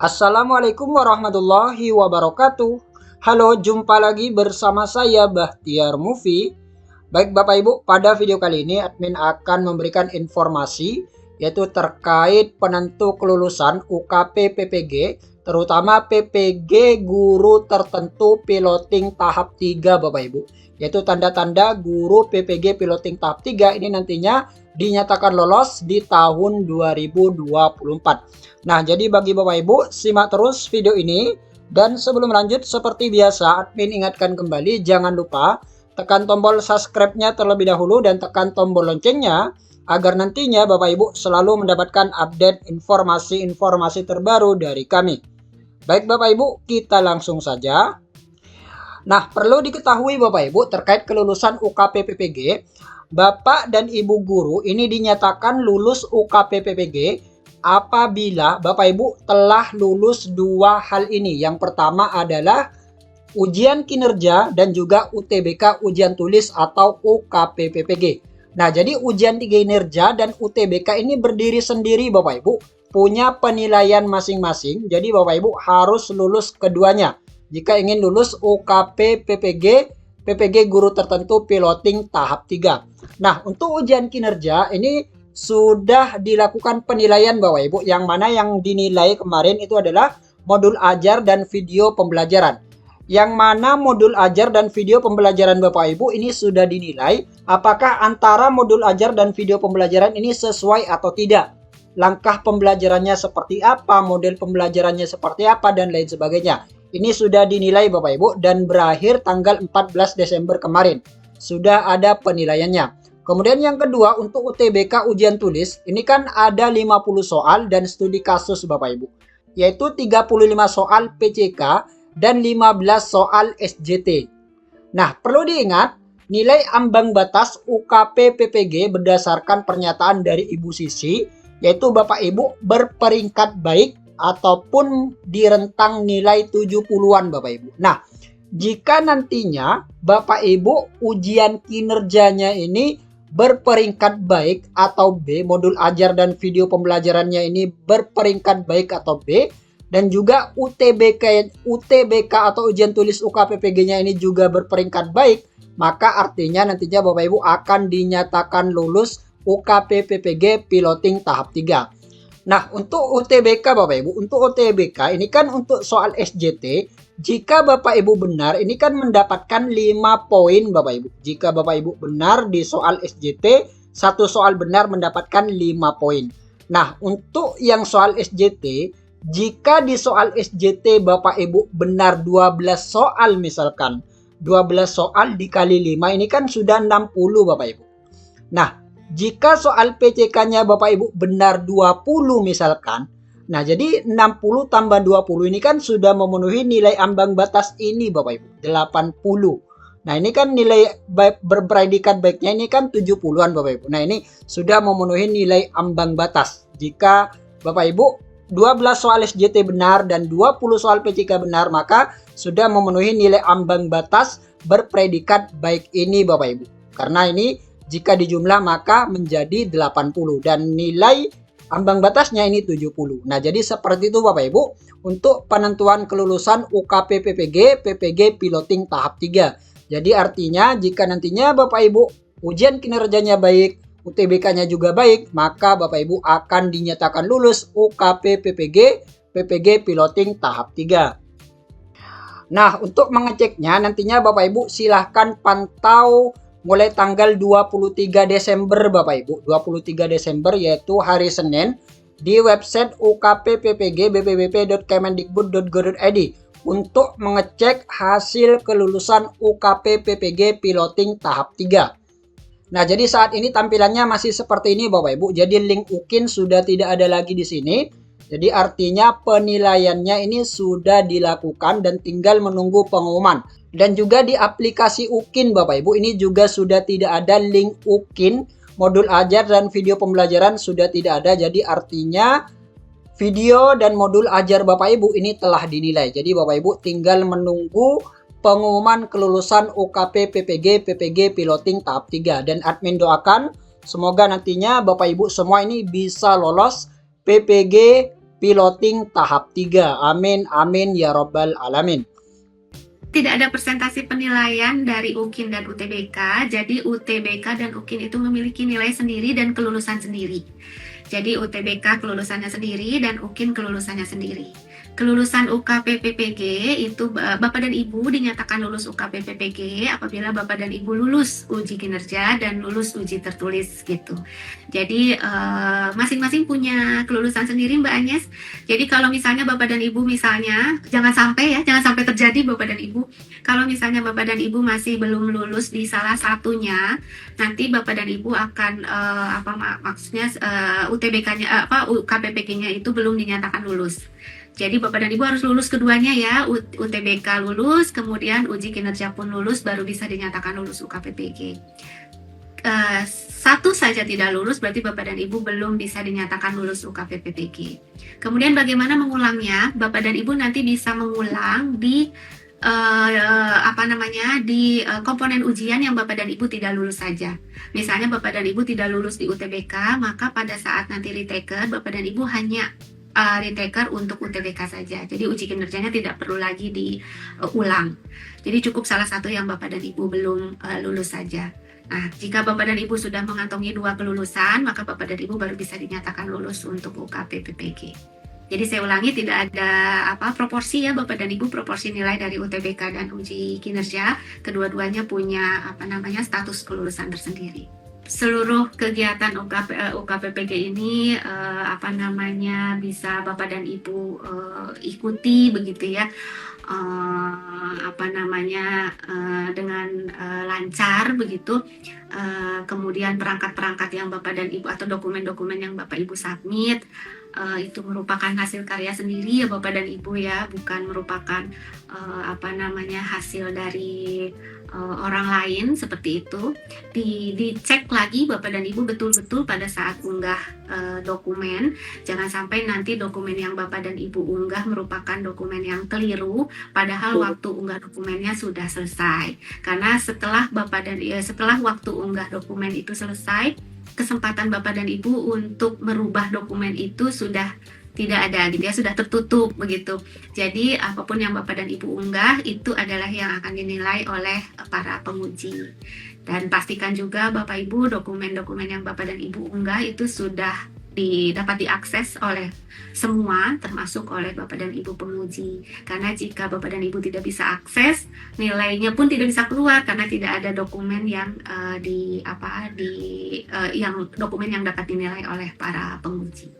Assalamualaikum warahmatullahi wabarakatuh. Halo, jumpa lagi bersama saya Bahtiar Mufi. Baik Bapak Ibu, pada video kali ini admin akan memberikan informasi yaitu terkait penentu kelulusan UKP PPG, terutama PPG guru tertentu piloting tahap 3 Bapak Ibu. Yaitu tanda-tanda guru PPG piloting tahap 3 ini nantinya dinyatakan lolos di tahun 2024. Nah, jadi bagi Bapak Ibu, simak terus video ini. Dan sebelum lanjut, seperti biasa, admin ingatkan kembali, jangan lupa tekan tombol subscribe-nya terlebih dahulu dan tekan tombol loncengnya, agar nantinya Bapak Ibu selalu mendapatkan update informasi-informasi terbaru dari kami. Baik Bapak Ibu, kita langsung saja. Nah, perlu diketahui Bapak Ibu terkait kelulusan UKP PPG, Bapak dan Ibu guru ini dinyatakan lulus UKP PPG apabila Bapak Ibu telah lulus dua hal ini. Yang pertama adalah ujian kinerja dan juga UTBK ujian tulis atau UKP PPG. Nah, jadi ujian kinerja dan UTBK ini berdiri sendiri Bapak Ibu, punya penilaian masing-masing. Jadi Bapak Ibu harus lulus keduanya jika ingin lulus UKP PPG guru tertentu piloting tahap 3. Nah, untuk ujian kinerja ini sudah dilakukan penilaian Bapak Ibu, yang mana yang dinilai kemarin itu adalah modul ajar dan video pembelajaran. Yang mana modul ajar dan video pembelajaran Bapak Ibu ini sudah dinilai apakah antara modul ajar dan video pembelajaran ini sesuai atau tidak. Langkah pembelajarannya seperti apa, model pembelajarannya seperti apa, dan lain sebagainya. Ini sudah dinilai Bapak Ibu dan berakhir tanggal 14 Desember kemarin. Sudah ada penilaiannya. Kemudian yang kedua, untuk UTBK ujian tulis, ini kan ada 50 soal dan studi kasus Bapak Ibu. Yaitu 35 soal PCK dan 15 soal SJT. Nah, perlu diingat, nilai ambang batas UKP PPG berdasarkan pernyataan dari Ibu Sisi, yaitu Bapak Ibu berperingkat baik ataupun di rentang nilai 70-an Bapak Ibu. Nah, jika nantinya Bapak Ibu ujian kinerjanya ini berperingkat baik atau B, modul ajar dan video pembelajarannya ini berperingkat baik atau B, dan juga UTBK atau ujian tulis UKPPG-nya ini juga berperingkat baik, maka artinya nantinya Bapak Ibu akan dinyatakan lulus UKP-PPG piloting tahap 3. Nah, untuk UTBK Bapak Ibu, untuk UTBK ini kan untuk soal SJT, jika Bapak Ibu benar, ini kan mendapatkan 5 poin Bapak Ibu. Jika Bapak Ibu benar di soal SJT, satu soal benar mendapatkan 5 poin. Nah, untuk yang soal SJT, jika di soal SJT Bapak Ibu benar 12 soal misalkan, 12 soal dikali 5 ini kan sudah 60 Bapak Ibu. Nah, jika soal PCK-nya Bapak Ibu benar 20 misalkan, nah jadi 60 tambah 20 ini kan sudah memenuhi nilai ambang batas ini Bapak Ibu, 80. Nah ini kan nilai berpredikat baiknya ini kan 70-an Bapak Ibu. Nah ini sudah memenuhi nilai ambang batas. Jika Bapak Ibu 12 soal SJT benar dan 20 soal PCK benar, maka sudah memenuhi nilai ambang batas berpredikat baik ini Bapak Ibu. Karena ini jika dijumlah maka menjadi 80 dan nilai ambang batasnya ini 70. Nah, jadi seperti itu Bapak Ibu untuk penentuan kelulusan UKP PPG piloting tahap 3. Jadi artinya jika nantinya Bapak Ibu ujian kinerjanya baik, UTBK-nya juga baik, maka Bapak Ibu akan dinyatakan lulus UKP PPG piloting tahap 3. Nah, untuk mengeceknya nantinya Bapak Ibu silahkan pantau mulai tanggal 23 Desember Bapak Ibu, 23 Desember yaitu hari Senin di website ukpppg bpbp.kemendikbud.go.id untuk mengecek hasil kelulusan UKP PPG piloting tahap 3. Nah, jadi saat ini tampilannya masih seperti ini Bapak Ibu. Jadi link UKIN sudah tidak ada lagi di sini. Jadi artinya penilaiannya ini sudah dilakukan dan tinggal menunggu pengumuman. Dan juga di aplikasi UKIN Bapak Ibu ini juga sudah tidak ada link UKIN, modul ajar dan video pembelajaran sudah tidak ada. Jadi artinya video dan modul ajar Bapak Ibu ini telah dinilai. Jadi Bapak Ibu tinggal menunggu pengumuman kelulusan UKP PPG piloting tahap 3. Dan admin doakan semoga nantinya Bapak Ibu semua ini bisa lolos PPG piloting tahap 3. Amin, amin, ya robbal alamin. Tidak ada presentasi penilaian dari UKIN dan UTBK, jadi UTBK dan UKIN itu memiliki nilai sendiri dan kelulusan sendiri. Jadi UTBK kelulusannya sendiri dan UKIN kelulusannya sendiri. Kelulusan UKPPPG itu Bapak dan Ibu dinyatakan lulus UKPPPG apabila Bapak dan Ibu lulus uji kinerja dan lulus uji tertulis gitu. Jadi masing-masing punya kelulusan sendiri Mbak Agnes. Jadi kalau misalnya Bapak dan Ibu misalnya jangan sampai terjadi Bapak dan Ibu kalau misalnya Bapak dan Ibu masih belum lulus di salah satunya, nanti Bapak dan Ibu akan UTBK-nya UKPPG-nya itu belum dinyatakan lulus. Jadi Bapak dan Ibu harus lulus keduanya ya, UTBK lulus, kemudian uji kinerja pun lulus, baru bisa dinyatakan lulus UKPPG. Satu saja tidak lulus, berarti Bapak dan Ibu belum bisa dinyatakan lulus UKPPG. Kemudian bagaimana mengulangnya? Bapak dan Ibu nanti bisa mengulang di komponen ujian yang Bapak dan Ibu tidak lulus saja. Misalnya Bapak dan Ibu tidak lulus di UTBK, maka pada saat nanti retake, Bapak dan Ibu hanya retake untuk UTBK saja. Jadi uji kinerjanya tidak perlu lagi diulang. Jadi cukup salah satu yang Bapak dan Ibu belum lulus saja. Nah, jika Bapak dan Ibu sudah mengantongi 2 kelulusan, maka Bapak dan Ibu baru bisa dinyatakan lulus untuk UKPPPG. Jadi saya ulangi, tidak ada proporsi ya Bapak dan Ibu, proporsi nilai dari UTBK dan uji kinerja, kedua-duanya punya status kelulusan tersendiri. Seluruh kegiatan UKPPG ini bisa Bapak dan Ibu ikuti begitu ya. Dengan lancar begitu. Kemudian perangkat-perangkat yang Bapak dan Ibu atau dokumen-dokumen yang Bapak Ibu submit itu merupakan hasil karya sendiri ya Bapak dan Ibu ya, bukan merupakan hasil dari orang lain seperti itu. Dicek lagi Bapak dan Ibu betul-betul pada saat unggah dokumen, jangan sampai nanti dokumen yang Bapak dan Ibu unggah merupakan dokumen yang keliru, padahal waktu unggah dokumennya sudah selesai. Karena setelah waktu unggah dokumen itu selesai, kesempatan Bapak dan Ibu untuk merubah dokumen itu sudah tidak ada gitu ya, sudah tertutup begitu. Jadi apapun yang Bapak dan Ibu unggah itu adalah yang akan dinilai oleh para penguji. Dan pastikan juga Bapak Ibu dokumen-dokumen yang Bapak dan Ibu unggah itu sudah dapat diakses oleh semua, termasuk oleh Bapak dan Ibu penguji. Karena jika Bapak dan Ibu tidak bisa akses, nilainya pun tidak bisa keluar karena tidak ada dokumen yang dokumen yang dapat dinilai oleh para penguji.